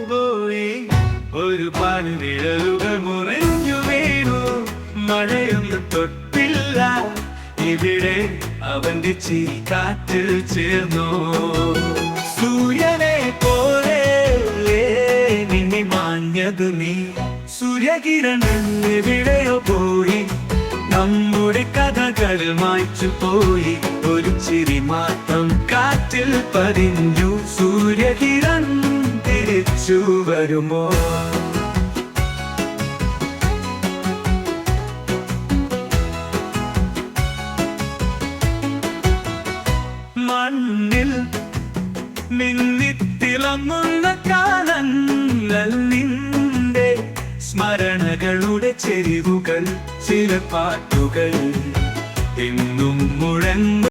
പോയി ഒരു പാനിഴലുകൾ മുറിഞ്ഞു വീണു. മഴയൊന്നും തൊട്ടില്ല ഇവിടെ അവന്റെ ചിരി കാറ്റിൽ ചേർന്നു. സൂര്യനെ പോലെ നിന്നെ മാഞ്ഞത് നീ. സൂര്യകിരണം എവിടെയോ പോയി, നമ്മുടെ കഥകൾ മായ്ച്ചു പോയി. ഒരു ചിരി മാത്രം കാറ്റിൽ പതിഞ്ഞു. സൂര്യകിരണം തിരിച്ചു വരുമോ? മണ്ണിൽ മിന്നിത്തിളങ്ങുന്ന കാലങ്ങൾ നിന്റെ സ്മരണകളുടെ ചെരിവുകൾ. ചില പാട്ടുകൾ എന്നും മുഴങ്ങും